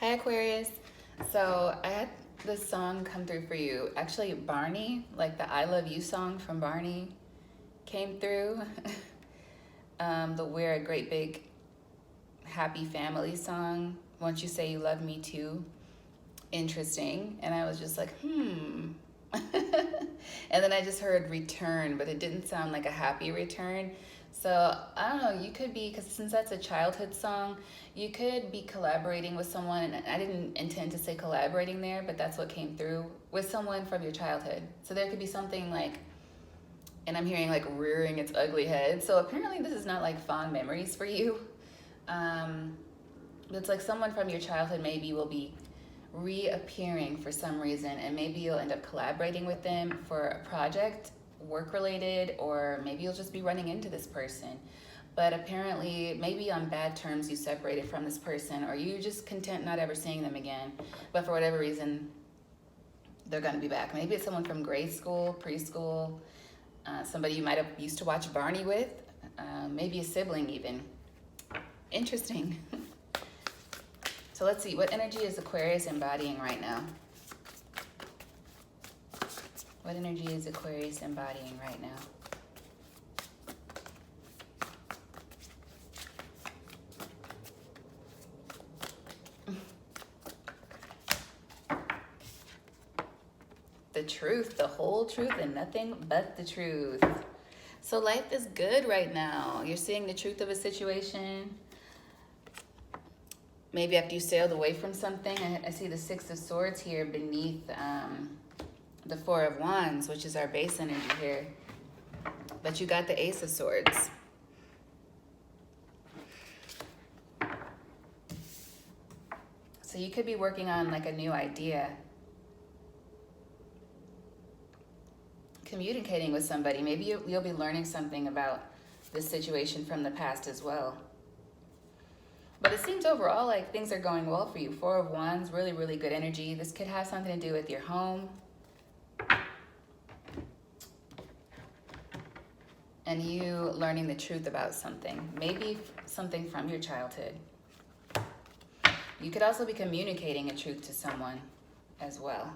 Hi, Aquarius. So I had this song come through for you. Actually, Barney, like the I Love You song from Barney, came through. The We're a Great Big Happy Family song. Won't You Say You Love Me Too? Interesting. And I was just like, And then I just heard return, but it didn't sound like a happy return. So I don't know, you could be, because since that's a childhood song, you could be collaborating with someone. And I didn't intend to say collaborating there, but that's what came through with someone from your childhood. So there could be something like, and I'm hearing like rearing its ugly head. So apparently this is not like fond memories for you. It's like someone from your childhood maybe will be reappearing for some reason, and maybe you'll end up collaborating with them for a project, work related, or maybe you'll just be running into this person. But apparently, maybe on bad terms, you separated from this person, or you just content not ever seeing them again. But for whatever reason, they're going to be back. Maybe it's someone from grade school, preschool, somebody you might have used to watch Barney with, maybe a sibling even. Interesting. So let's see, what energy is Aquarius embodying right now? What energy is Aquarius embodying right now? The truth, the whole truth, and nothing but the truth. So life is good right now. You're seeing the truth of a situation. Maybe after you sailed away from something. I see the Six of Swords here beneath the Four of Wands, which is our base energy here. But you got the Ace of Swords. So you could be working on like a new idea. Communicating with somebody. Maybe you'll be learning something about this situation from the past as well. But it seems overall like things are going well for you. Four of Wands, really, really good energy. This could have something to do with your home. And you learning the truth about something. Maybe something from your childhood. You could also be communicating a truth to someone as well.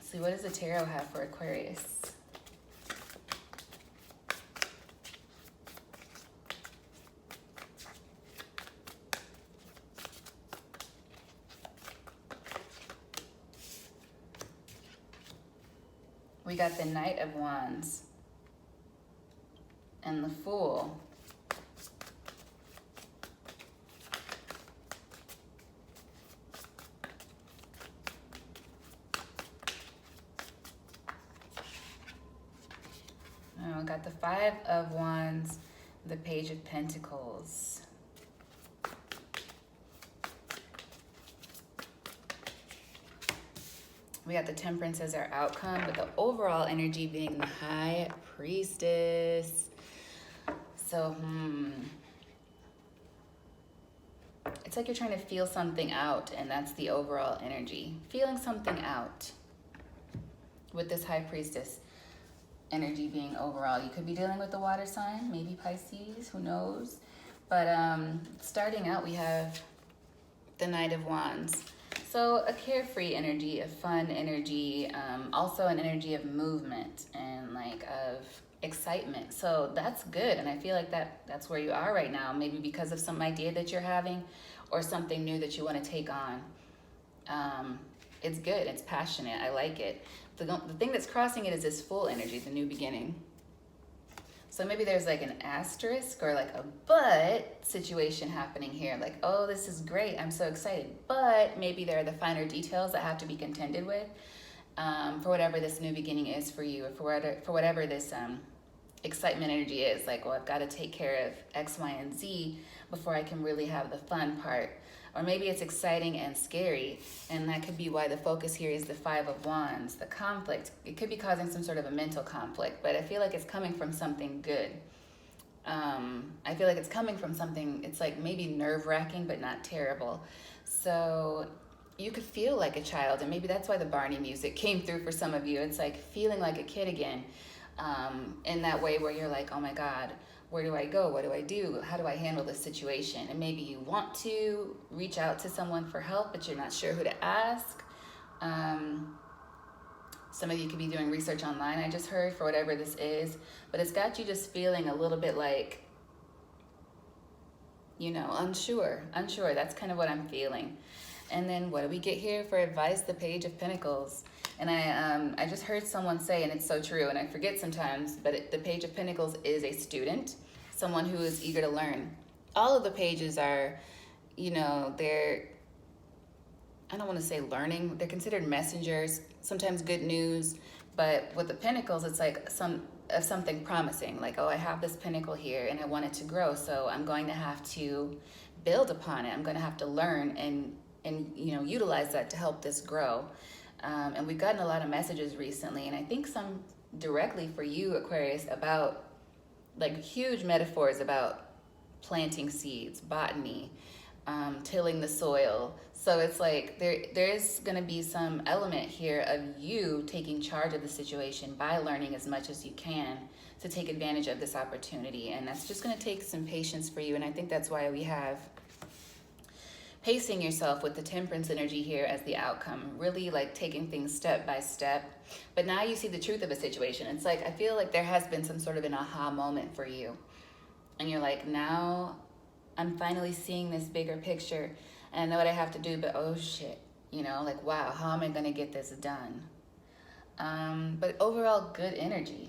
See, what does the tarot have for Aquarius? We got the Knight of Wands and the Fool. Oh, got the Five of Wands, the Page of Pentacles. We got the Temperance as our outcome, but the overall energy being the High Priestess. So, it's like you're trying to feel something out, and that's the overall energy. Feeling something out with this High Priestess energy being overall. You could be dealing with the water sign, maybe Pisces, who knows? But starting out, we have the Knight of Wands. So a carefree energy, a fun energy, also an energy of movement and like of excitement. So that's good. And I feel like that's where you are right now, maybe because of some idea that you're having or something new that you want to take on. It's good. It's passionate. I like it. The thing that's crossing it is this full energy, the new beginning. So maybe there's like an asterisk or like a but situation happening here. Like, oh, this is great. I'm so excited. But maybe there are the finer details that have to be contended with for whatever this new beginning is for you, or for whatever this excitement energy is. Like, well, I've got to take care of X, Y, and Z before I can really have the fun part. Or maybe it's exciting and scary, and that could be why the focus here is the Five of Wands, the conflict. It could be causing some sort of a mental conflict, but I feel like it's coming from something good. I feel like it's coming from something, it's like maybe nerve-wracking, but not terrible. So you could feel like a child, and maybe that's why the Barney music came through for some of you. It's like feeling like a kid again, in that way where you're like, oh my God, Where do I go? What do I do? How do I handle this situation? And maybe you want to reach out to someone for help, but you're not sure who to ask. Some of you could be doing research online, I just heard, for whatever this is. But it's got you just feeling a little bit like, you know, unsure. That's kind of what I'm feeling. And then what do we get here for advice? The Page of Pentacles. And I just heard someone say, and it's so true, and I forget sometimes, but the Page of Pentacles is a student, someone who is eager to learn. All of the pages are, you know, I don't want to say learning, they're considered messengers, sometimes good news, but with the Pentacles, it's like something promising, like, oh, I have this pentacle here and I want it to grow, so I'm going to have to build upon it. I'm going to have to learn and you know, utilize that to help this grow. And we've gotten a lot of messages recently, and I think some directly for you, Aquarius, about like huge metaphors about planting seeds, botany, tilling the soil. So it's like there is going to be some element here of you taking charge of the situation by learning as much as you can to take advantage of this opportunity. And that's just going to take some patience for you. And I think that's why we have pacing yourself with the Temperance energy here as the outcome, really like taking things step by step. But now you see the truth of a situation. It's like, I feel like there has been some sort of an aha moment for you. And you're like, now I'm finally seeing this bigger picture and I know what I have to do, but oh shit, you know, like, wow, how am I going to get this done? But overall, good energy.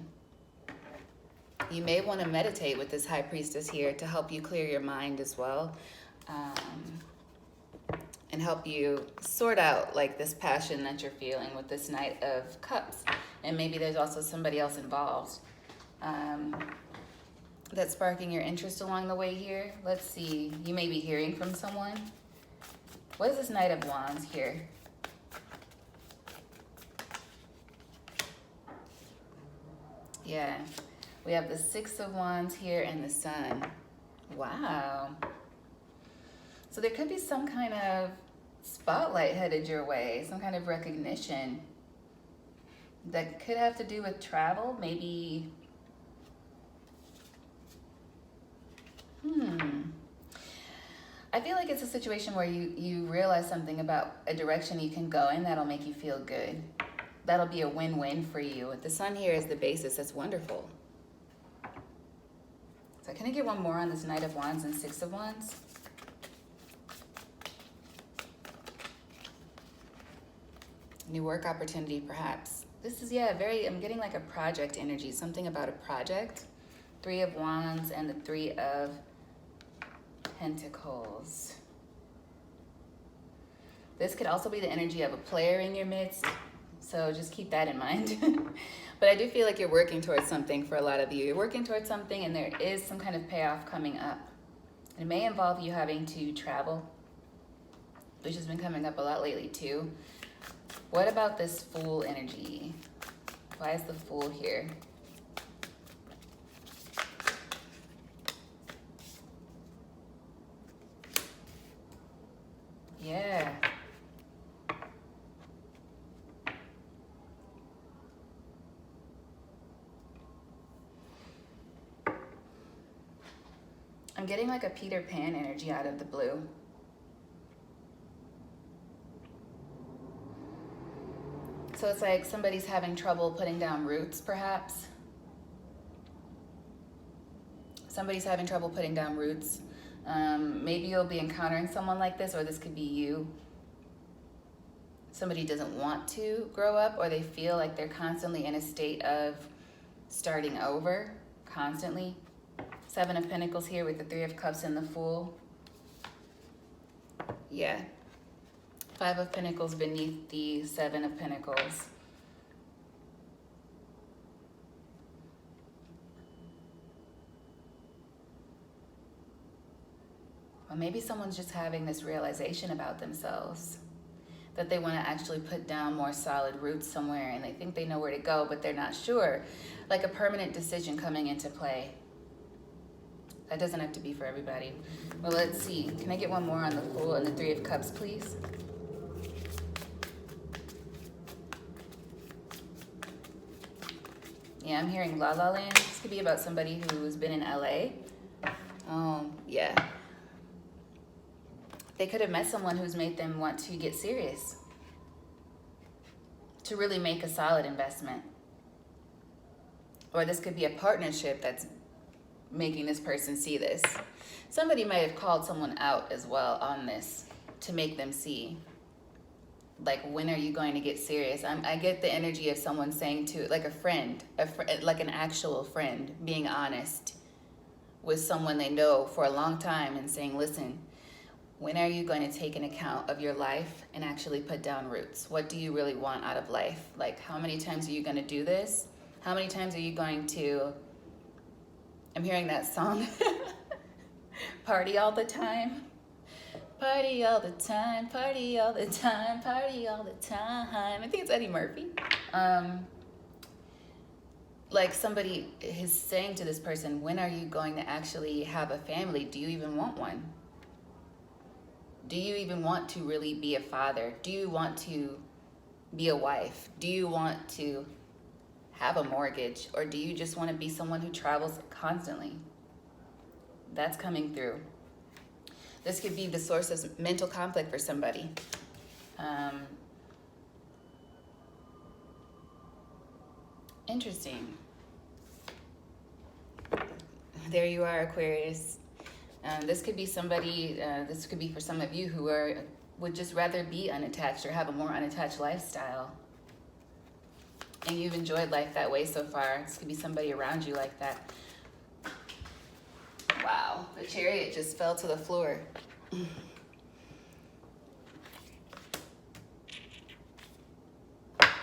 You may want to meditate with this High Priestess here to help you clear your mind as well. And help you sort out like this passion that you're feeling with this Knight of Cups. And maybe there's also somebody else involved that's sparking your interest along the way here. Let's see, you may be hearing from someone. What is this Knight of Wands here? Yeah, we have the Six of Wands here and the Sun. Wow. So there could be some kind of spotlight headed your way, some kind of recognition that could have to do with travel, maybe. I feel like it's a situation where you realize something about a direction you can go in that'll make you feel good. That'll be a win-win for you. The Sun here is the basis. That's wonderful. So can I get one more on this Knight of Wands and Six of Wands? New work opportunity, perhaps. This is, yeah, I'm getting like a project energy, something about a project. Three of Wands and the Three of Pentacles. This could also be the energy of a player in your midst, so just keep that in mind. But I do feel like you're working towards something for a lot of you. You're working towards something and there is some kind of payoff coming up. It may involve you having to travel, which has been coming up a lot lately too. What about this Fool energy? Why is the Fool here? Yeah. I'm getting like a Peter Pan energy out of the blue. So it's like somebody's having trouble putting down roots, perhaps. Somebody's having trouble putting down roots. Maybe you'll be encountering someone like this, or this could be you. Somebody doesn't want to grow up, or they feel like they're constantly in a state of starting over, constantly. Seven of Pentacles here with the Three of Cups and the Fool. Yeah. Five of Pentacles beneath the Seven of Pentacles. Or maybe someone's just having this realization about themselves, that they want to actually put down more solid roots somewhere and they think they know where to go, but they're not sure. Like a permanent decision coming into play. That doesn't have to be for everybody. Well, let's see. Can I get one more on the Fool and the Three of Cups, please? Yeah, I'm hearing La La Land. This could be about somebody who's been in LA. Yeah. They could have met someone who's made them want to get serious, to really make a solid investment. Or this could be a partnership that's making this person see this. Somebody might have called someone out as well on this to make them see, like, when are you going to get serious? I get the energy of someone saying to, like, a friend, like an actual friend, being honest with someone they know for a long time and saying, listen, when are you going to take an account of your life and actually put down roots? What do you really want out of life? Like, how many times are you going to do this? How many times are you going to, I'm hearing that song, party all the time? Party all the time, party all the time, party all the time. I think it's Eddie Murphy. Like, somebody is saying to this person, when are you going to actually have a family? Do you even want one? Do you even want to really be a father? Do you want to be a wife? Do you want to have a mortgage? Or do you just want to be someone who travels constantly? That's coming through. This could be the source of mental conflict for somebody. Interesting. There you are, Aquarius. This could be somebody, this could be for some of you who would just rather be unattached or have a more unattached lifestyle. And you've enjoyed life that way so far. This could be somebody around you like that. Wow, the Chariot just fell to the floor.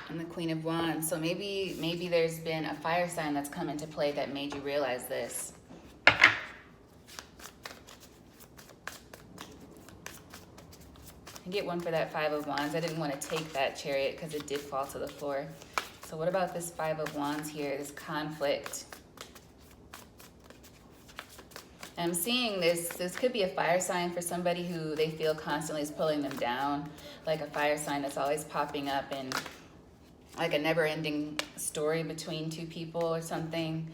And the Queen of Wands. So maybe there's been a fire sign that's come into play that made you realize this. I get one for that Five of Wands. I didn't want to take that Chariot because it did fall to the floor. So what about this Five of Wands here, this conflict? I'm seeing this could be a fire sign for somebody who they feel constantly is pulling them down, like a fire sign that's always popping up and like a never-ending story between two people or something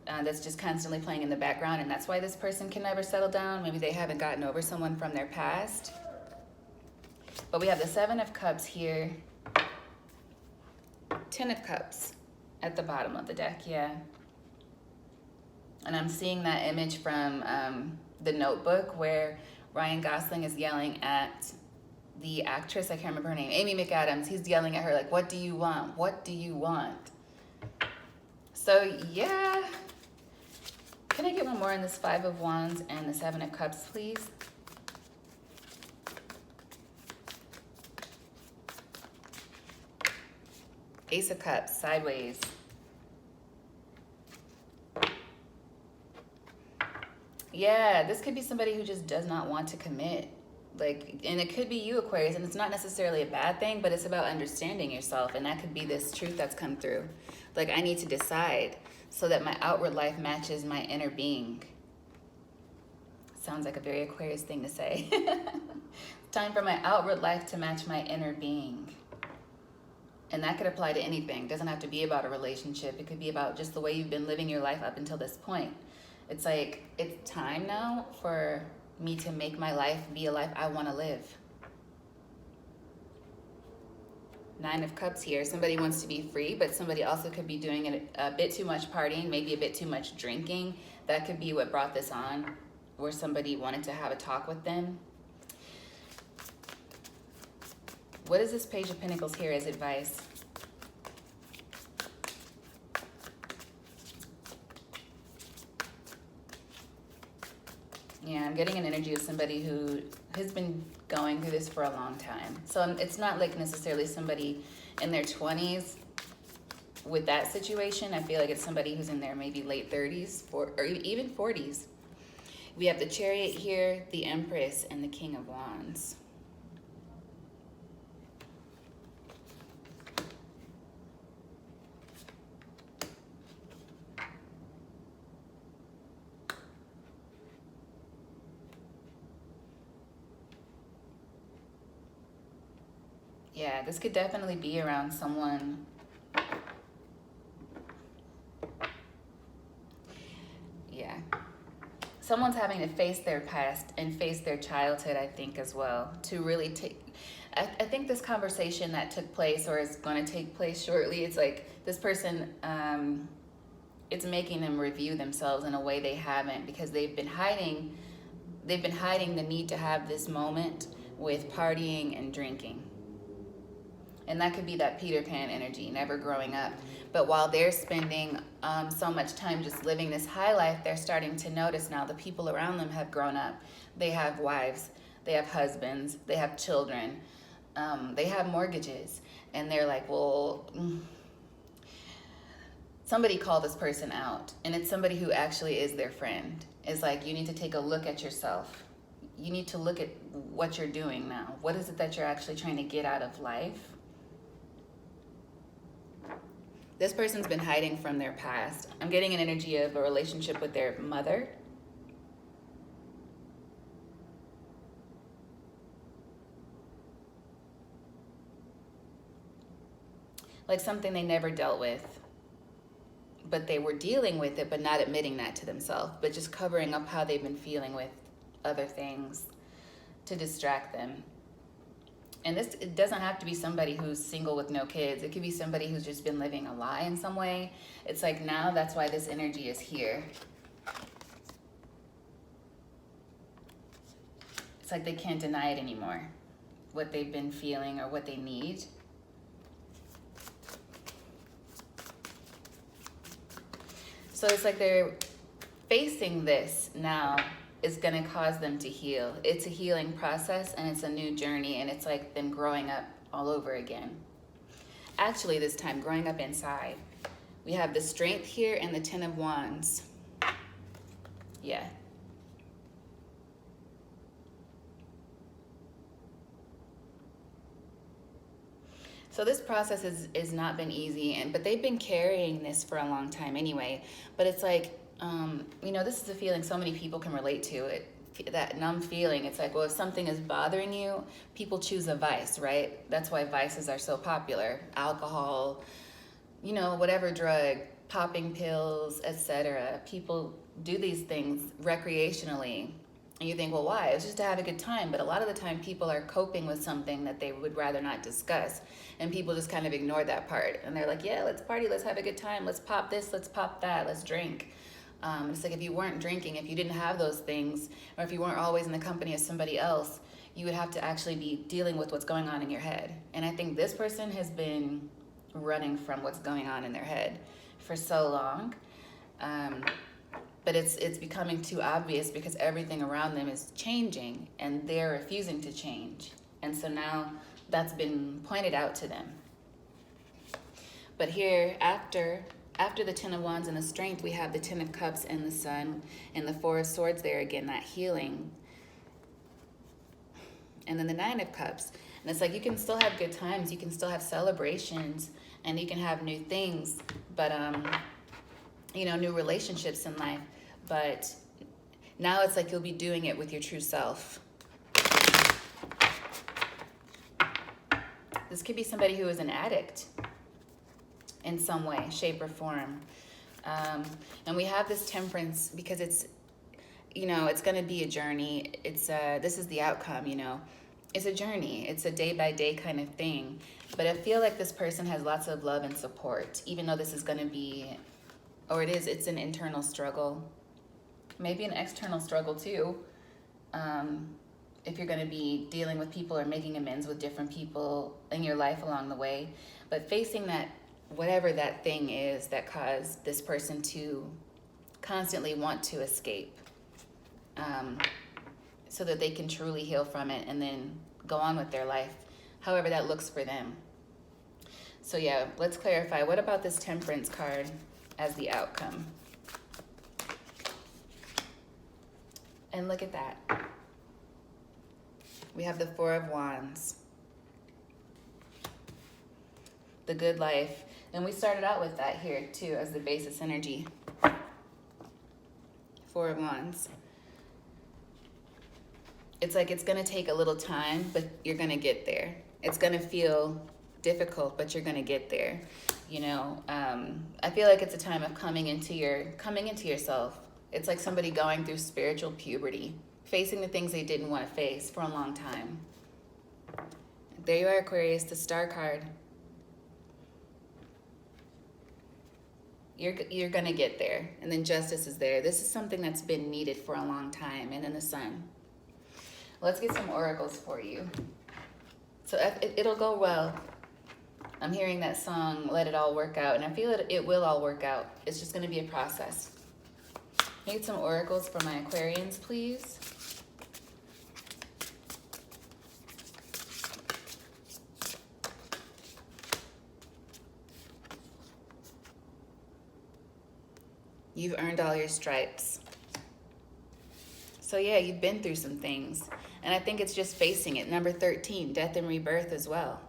that's just constantly playing in the background, and that's why this person can never settle down. Maybe they haven't gotten over someone from their past. But we have the Seven of Cups here, Ten of Cups at the bottom of the deck, yeah. And I'm seeing that image from The Notebook where Ryan Gosling is yelling at the actress, I can't remember her name, Amy McAdams. He's yelling at her like, what do you want? What do you want? So yeah. Can I get one more on this Five of Wands and the Seven of Cups, please? Ace of Cups, sideways. Yeah, this could be somebody who just does not want to commit. Like, and it could be you, Aquarius, and it's not necessarily a bad thing, but it's about understanding yourself, and that could be this truth that's come through. Like, I need to decide so that my outward life matches my inner being. Sounds like a very Aquarius thing to say. Time for my outward life to match my inner being. And that could apply to anything. It doesn't have to be about a relationship. It could be about just the way you've been living your life up until this point. It's like, it's time now for me to make my life be a life I want to live. Nine of Cups here. Somebody wants to be free, but somebody also could be doing a bit too much partying, maybe a bit too much drinking. That could be what brought this on, where somebody wanted to have a talk with them. What is this Page of Pentacles here as advice? Yeah, I'm getting an energy of somebody who has been going through this for a long time. So it's not like necessarily somebody in their 20s with that situation. I feel like it's somebody who's in their maybe late 30s or even 40s. We have the Chariot here, the Empress, and the King of Wands. Yeah, this could definitely be around someone someone's having to face their past and face their childhood, I think, as well, to really take, I think this conversation that took place or is going to take place shortly, it's like this person, it's making them review themselves in a way they haven't, because they've been hiding the need to have this moment with partying and drinking. And that could be that Peter Pan energy, never growing up. But while they're spending so much time just living this high life, they're starting to notice now the people around them have grown up. They have wives, they have husbands, they have children, they have mortgages. And they're like, well, somebody call this person out. And it's somebody who actually is their friend. It's like, you need to take a look at yourself. You need to look at what you're doing now. What is it that you're actually trying to get out of life? This person's been hiding from their past. I'm getting an energy of a relationship with their mother. Like something they never dealt with, but they were dealing with it, but not admitting that to themselves, but just covering up how they've been feeling with other things to distract them. And this, it doesn't have to be somebody who's single with no kids. It could be somebody who's just been living a lie in some way. It's like now that's why this energy is here. It's like they can't deny it anymore, what they've been feeling or what they need. So it's like they're facing this now is going to cause them to heal. It's a healing process and it's a new journey, and it's like them growing up all over again. Actually, this time, growing up inside. We have the Strength here and the Ten of Wands. Yeah. So this process is not been easy, but they've been carrying this for a long time anyway. But it's like, this is a feeling so many people can relate to. That numb feeling. It's like, well, if something is bothering you, people choose a vice, right? That's why vices are so popular. Alcohol, whatever drug, popping pills, etc. People do these things recreationally. And you think, well, why? It's just to have a good time. But a lot of the time people are coping with something that they would rather not discuss. And people just kind of ignore that part. And they're like, yeah, let's party, let's have a good time, let's pop this, let's pop that, let's drink. It's like if you weren't drinking, if you didn't have those things, or if you weren't always in the company of somebody else, you would have to actually be dealing with what's going on in your head. And I think this person has been running from what's going on in their head for so long. But it's becoming too obvious because everything around them is changing and they're refusing to change. And so now that's been pointed out to them. But here, after the Ten of Wands and the Strength, we have the Ten of Cups and the Sun and the Four of Swords there again, that healing. And then the Nine of Cups. And it's like you can still have good times, you can still have celebrations, and you can have new things, but new relationships in life. But now it's like you'll be doing it with your true self. This could be somebody who is an addict in some way, shape, or form. And we have this Temperance because it's, it's going to be a journey. This is the outcome, It's a journey. It's a day-by-day kind of thing. But I feel like this person has lots of love and support, even though this is going to be, it's an internal struggle. Maybe an external struggle too. If you're going to be dealing with people or making amends with different people in your life along the way. But facing that, whatever that thing is that caused this person to constantly want to escape, so that they can truly heal from it and then go on with their life, however that looks for them. So yeah, let's clarify. What about this Temperance card as the outcome? And look at that. We have the Four of Wands. The good life. And we started out with that here too as the basis energy. Four of Wands. It's like it's going to take a little time, but you're going to get there. It's going to feel difficult, but you're going to get there. I feel like it's a time of coming into yourself, It's like somebody going through spiritual puberty, facing the things they didn't want to face for a long time. There you are, Aquarius, the Star card. You're going to get there. And then Justice is there. This is something that's been needed for a long time. And then the Sun. Let's get some oracles for you. So it'll go well. I'm hearing that song, Let It All Work Out. And I feel it will all work out. It's just going to be a process. Need some oracles for my Aquarians, please. You've earned all your stripes. So yeah, you've been through some things. And I think it's just facing it. Number 13, death and rebirth as well.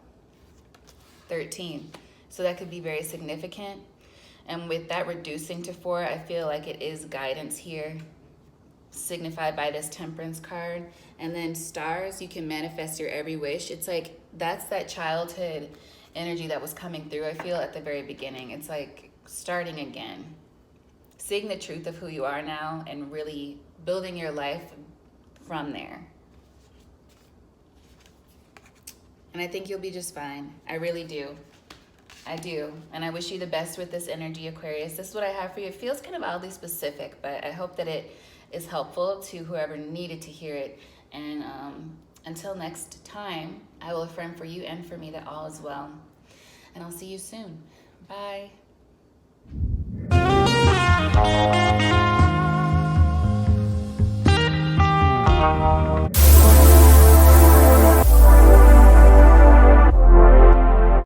13. So that could be very significant. And with that reducing to 4, I feel like it is guidance here, signified by this Temperance card. And then stars, you can manifest your every wish. It's like, that's that childhood energy that was coming through, I feel, at the very beginning. It's like starting again. Seeing the truth of who you are now and really building your life from there. And I think you'll be just fine. I really do. I do. And I wish you the best with this energy, Aquarius. This is what I have for you. It feels kind of oddly specific, but I hope that it is helpful to whoever needed to hear it. And until next time, I will affirm for you and for me that all is well. And I'll see you soon. Bye.